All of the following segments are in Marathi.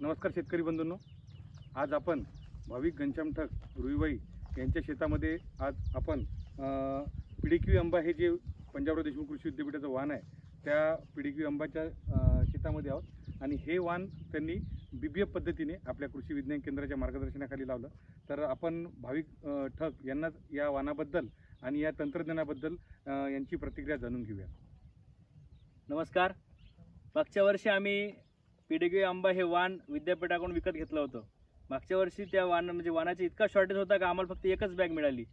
नमस्कार शेतकरी बंधूंनो, आज आपण भाविक घनश्याम ठग रुईवाई यांच्या शेतामध्ये आज आपण PDQ आंबा हे जे पंजाबराव देशमुख कृषी विद्यापीठाचं वाण आहे त्या PDQ आंबाच्या शेतामध्ये आहोत आणि हे वाण त्यांनी BBF पद्धतीने आपल्या कृषी विज्ञान केंद्राच्या मार्गदर्शनाखाली लावलं। तर आपण भाविक ठग यांना या वाणाबद्दल आणि या तंत्रज्ञानाबद्दल यांची प्रतिक्रिया जाणून घेऊया। नमस्कार। मागच्या वर्षी आम्ही PDQ आंबा हे वाण विद्यापीठाकडून विकत घेतलं होतं। मागच्या वर्षी त्या वाणाची इतका शॉर्टेज होता की आम्हाला फक्त एकच बॅग मिळाली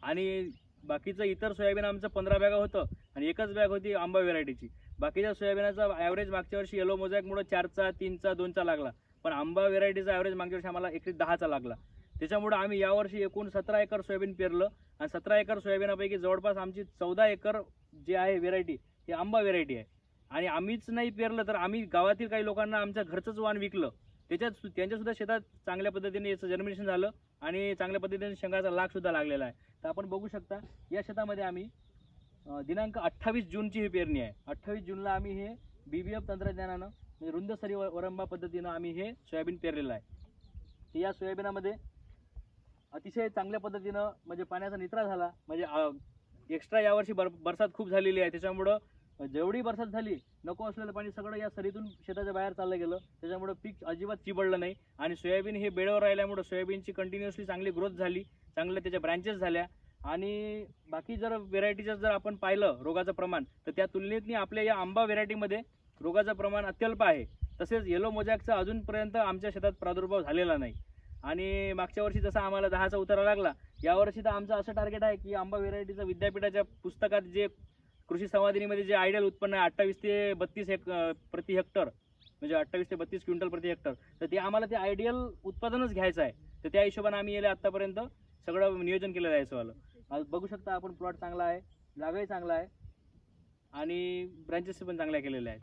आणि बाकीचं इतर सोयाबीन आमचं 15 बॅगा होतं आणि एकच बॅग होती आंबा व्हेरायटीची। बाकीच्या सोयाबीनाचा ॲव्हरेज मागच्या वर्षी येलो मोझॅकमुळे 4चा 3चा 2चा लागला, पण आंबा व्हेरायटीचा ॲव्हरेज मागच्या वर्षी आम्हाला एकरी 10चा लागला। त्याच्यामुळे आम्ही यावर्षी एकूण 17 एकर सोयाबीन पेरलं आणि 17 एकर सोयाबीनापैकी जवळपास आमची 14 एकर जे आहे व्हेरायटी ही आंबा व्हेरायटी आहे। आणि आम्हीच नाही पेरलं तर आम्ही गावातील काही लोकांना आमच्या घरचंच वाण विकलं, त्यांच्यासुद्धा शेतात चांगल्या पद्धतीने याचं जर्मिनेशन झालं आणि चांगल्या पद्धतीने शेंगाचा लागसुद्धा लागलेला आहे। तर आपण बघू शकता या शेतामध्ये आम्ही दिनांक 28 जूनची ही पेरणी आहे। 28 जूनला आम्ही हे BBF तंत्रज्ञानानं म्हणजे रुंद सरी वरंबा पद्धतीनं आम्ही हे सोयाबीन पेरलेलं आहे। या सोयाबीनामध्ये अतिशय चांगल्या पद्धतीनं म्हणजे पाण्याचा निचरा झाला, म्हणजे एक्स्ट्रा यावर्षी बरसात खूप झालेली आहे, त्याच्यामुळं जेवढी बरसात झाली नको असलेलं पाणी सगळं या सरीतून शेताच्या बाहेर चाललं गेलं, त्याच्यामुळे पीक अजिबात चिबडलं नाही आणि सोयाबीन हे बेडवर राहिल्यामुळे सोयाबीनची कंटिन्युअसली चांगली ग्रोथ झाली, चांगल्या त्याच्या ब्रँचेस झाल्या। आणि बाकी जर व्हेरायटीचं जर आपण पाहिलं रोगाचं प्रमाण तर त्या तुलनेत आपल्या या आंबा व्हेरायटीमध्ये रोगाचं प्रमाण अत्यल्प आहे। तसेच येलो मोझॅकचा अजूनपर्यंत आमच्या शेतात प्रादुर्भाव झालेला नाही आणि मागच्या वर्षी जसा आम्हाला 10चा उतारा लागला, यावर्षी तर आमचं असं टार्गेट आहे की आंबा व्हेरायटीचं विद्यापीठाच्या पुस्तकात जे कृषी संवादिनीमध्ये जे आयडियल उत्पन्न आहे 28 ते 32 प्रति हेक्टर, म्हणजे 28 ते 32 क्विंटल प्रति हेक्टर, तर ते आम्हाला ते आयडियल उत्पादनच घ्यायचं आहे। तर त्या हिशोबाने आम्ही याला आत्तापर्यंत सगळं नियोजन केलेलं आहे। सवाल आज बघू शकता आपण, प्लॉट चांगला आहे, जागाही चांगला आहे आणि ब्रँचेस पण चांगल्या केलेल्या आहेत।